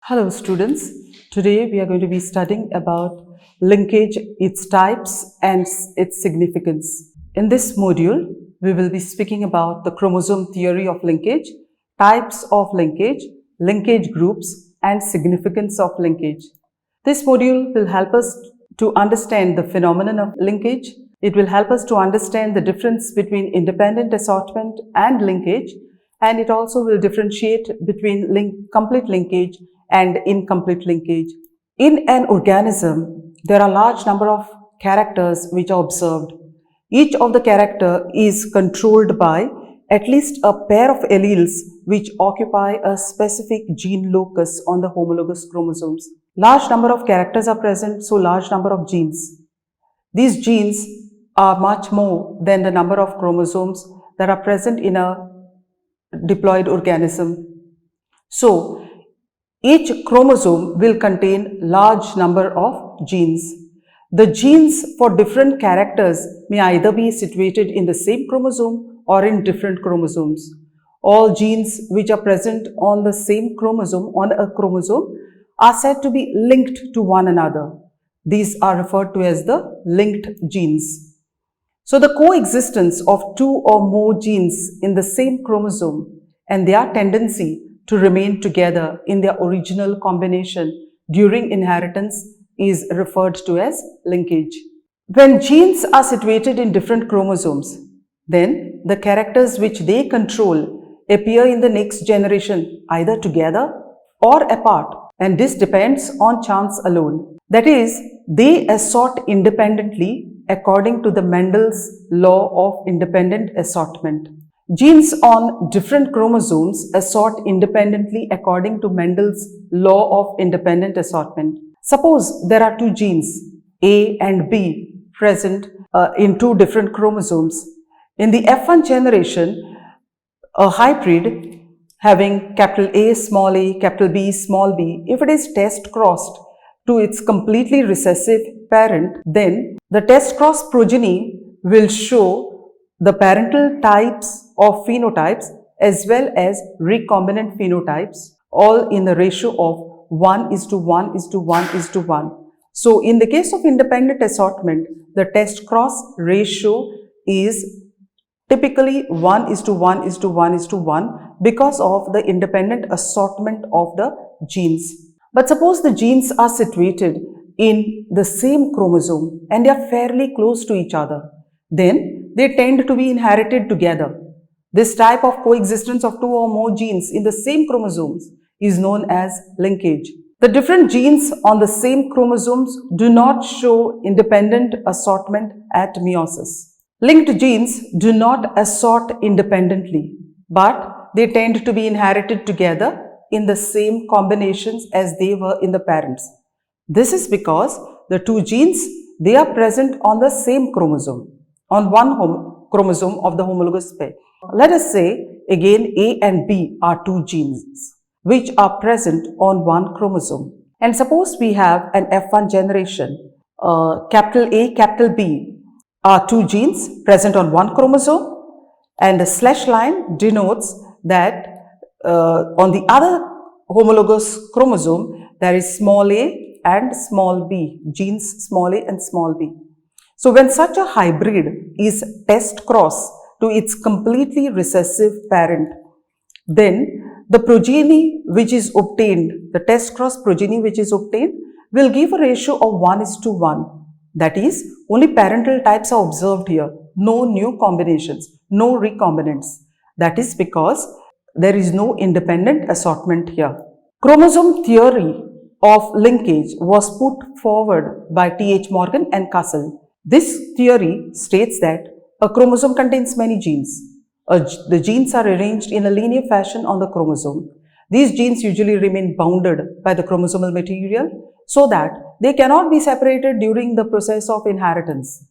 Hello students, today we are going to be studying about linkage, its types and its significance. In this module, we will be speaking about the chromosome theory of linkage, types of linkage, linkage groups and significance of linkage. This module will help us to understand the phenomenon of linkage. It will help us to understand the difference between independent assortment and linkage, and it also will differentiate between complete linkage and incomplete linkage. In an organism, there are large number of characters which are observed. Each of the character is controlled by at least a pair of alleles which occupy a specific gene locus on the homologous chromosomes. Large number of characters are present, so large number of genes. These genes are much more than the number of chromosomes that are present in a diploid organism. So, each chromosome will contain large number of genes. The genes for different characters may either be situated in the same chromosome or in different chromosomes. All genes which are present on the same chromosome, are said to be linked to one another. These are referred to as the linked genes. So, the coexistence of two or more genes in the same chromosome and their tendency to remain together in their original combination during inheritance is referred to as linkage. When genes are situated in different chromosomes, then the characters which they control appear in the next generation either together or apart, and this depends on chance alone. That is, they assort independently according to the Mendel's law of independent assortment. Genes on different chromosomes assort independently according to Mendel's law of independent assortment. Suppose there are two genes, A and B, present in two different chromosomes. In the F1 generation, a hybrid having capital A, capital B, small b, if it is test crossed to its completely recessive parent, then the test cross progeny will show the parental types of phenotypes as well as recombinant phenotypes, all in the ratio of 1:1:1:1. So, in the case of independent assortment, the test cross ratio is typically 1:1:1:1 because of the independent assortment of the genes. But suppose the genes are situated in the same chromosome and they are fairly close to each other, then they tend to be inherited together. This type of coexistence of two or more genes in the same chromosomes is known as linkage. The different genes on the same chromosomes do not show independent assortment at meiosis. Linked genes do not assort independently, but they tend to be inherited together in the same combinations as they were in the parents. This is because the two genes, they are present on the same chromosome, on one chromosome of the homologous pair. Let us say again A and B are two genes which are present on one chromosome. And suppose we have an F1 generation, capital A, capital B are two genes present on one chromosome, and the slash line denotes that on the other homologous chromosome there is small a and small b, genes small a and small b. So, when such a hybrid is test cross to its completely recessive parent, then the progeny which is obtained, the test cross progeny which is obtained, will give a ratio of 1:1. That is, only parental types are observed here, no new combinations, no recombinants. That is because there is no independent assortment here. Chromosome theory of linkage was put forward by T.H. Morgan and Castle. This theory states that a chromosome contains many genes. The genes are arranged in a linear fashion on the chromosome. These genes usually remain bounded by the chromosomal material so that they cannot be separated during the process of inheritance.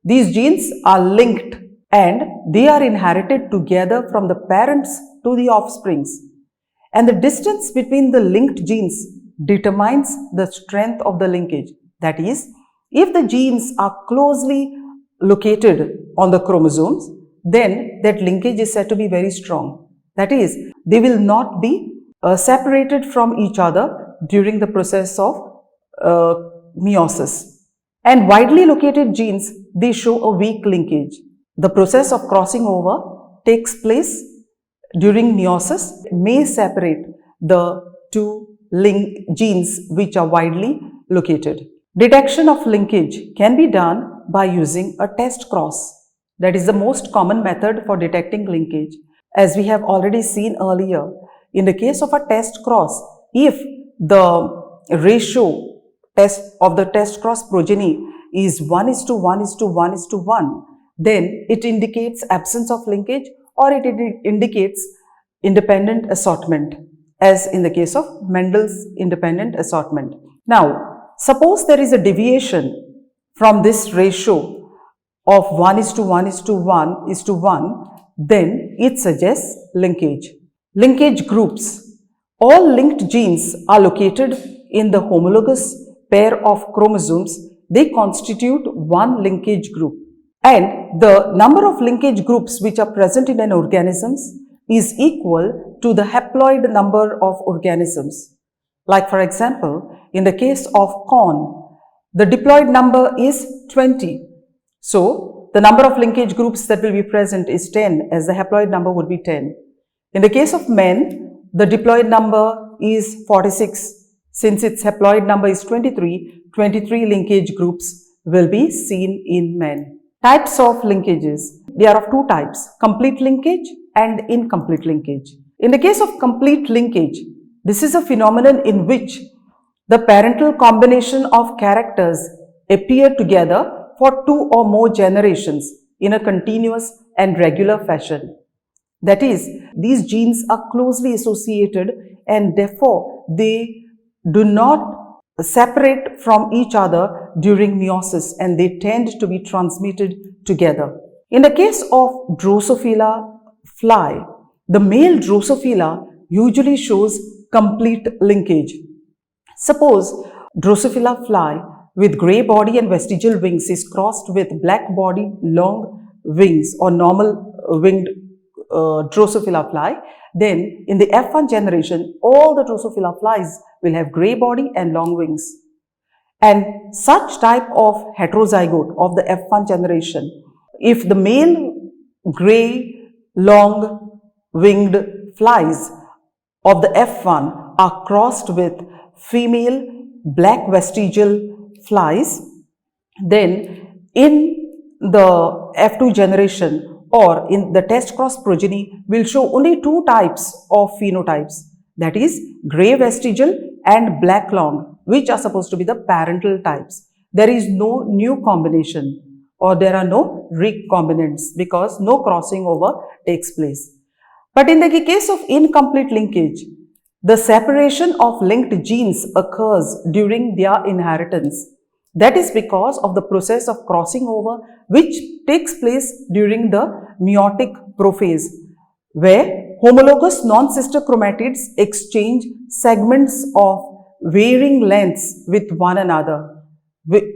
These genes are linked and they are inherited together from the parents to the offsprings. And the distance between the linked genes determines the strength of the linkage. That is, if the genes are closely located on the chromosomes, then that linkage is said to be very strong. That is, they will not be separated from each other during the process of meiosis. And widely located genes, they show a weak linkage. The process of crossing over takes place during meiosis, may separate the two genes which are widely located. Detection of linkage can be done by using a test cross. That is the most common method for detecting linkage. As we have already seen earlier, in the case of a test cross, if the ratio of the test cross progeny is 1:1:1:1, then it indicates absence of linkage, or it indicates independent assortment, as in the case of Mendel's independent assortment. Now, suppose there is a deviation from this ratio of 1:1:1:1, then it suggests linkage. Linkage groups. All linked genes are located in the homologous pair of chromosomes. They constitute one linkage group. And the number of linkage groups which are present in an organism is equal to the haploid number of organisms. Like for example, in the case of corn, the diploid number is 20. So, the number of linkage groups that will be present is 10, as the haploid number would be 10. In the case of men, the diploid number is 46. Since its haploid number is 23, 23 linkage groups will be seen in men. Types of linkages. There are of two types, complete linkage and incomplete linkage. In the case of complete linkage, this is a phenomenon in which the parental combination of characters appear together for two or more generations in a continuous and regular fashion. That is, these genes are closely associated and therefore they do not separate from each other during meiosis, and they tend to be transmitted together. In the case of Drosophila fly, the male Drosophila usually shows complete linkage. Suppose Drosophila fly with grey body and vestigial wings is crossed with black body, long wings or normal winged Drosophila fly, then in the F1 generation, all the Drosophila flies will have grey body and long wings. And such type of heterozygote of the F1 generation, if the male grey long winged flies of the F1 are crossed with female black vestigial flies, then in the F2 generation or in the test cross progeny will show only two types of phenotypes, that is grey vestigial and black long, which are supposed to be the parental types. There is no new combination or there are no recombinants because no crossing over takes place. But in the case of incomplete linkage, the separation of linked genes occurs during their inheritance. That is because of the process of crossing over which takes place during the meiotic prophase, where homologous non-sister chromatids exchange segments of varying lengths with one another,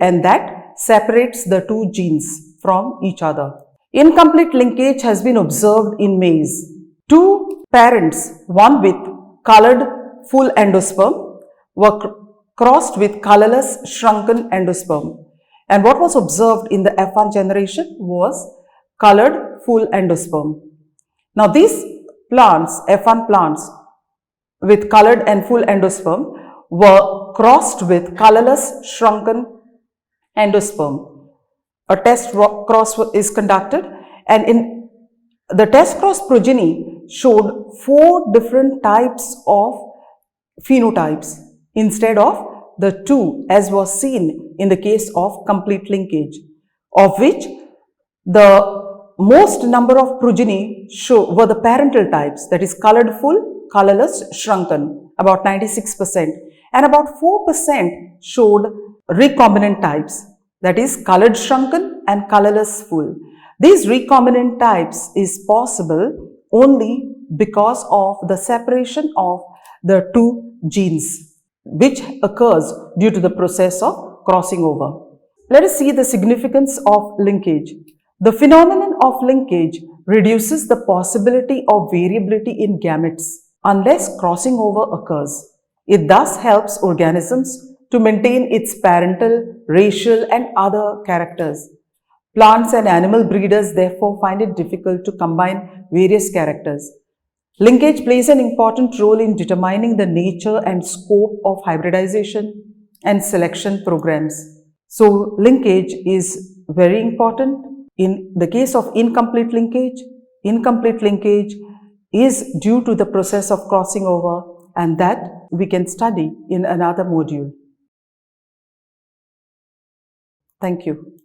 and that separates the two genes from each other. Incomplete linkage has been observed in maize. Two parents, one with colored full endosperm, were crossed with colorless shrunken endosperm. And what was observed in the F1 generation was colored full endosperm. Now these plants, F1 plants with colored and full endosperm, were crossed with colorless shrunken endosperm. A test cross is conducted, and in the test cross progeny showed 4 different types of phenotypes instead of the 2 as was seen in the case of complete linkage, of which the most number of progeny were the parental types, that is colored full, colorless, shrunken, about 96%, and about 4% showed recombinant types, that is colored shrunken and colorless full. These recombinant types is possible only because of the separation of the 2 genes, which occurs due to the process of crossing over. Let us see the significance of linkage. The phenomenon of linkage reduces the possibility of variability in gametes unless crossing over occurs. It thus helps organisms to maintain its parental, racial, and other characters. Plants and animal breeders therefore find it difficult to combine various characters. Linkage plays an important role in determining the nature and scope of hybridization and selection programs. So, linkage is very important. In the case of incomplete linkage is due to the process of crossing over, and that we can study in another module. Thank you.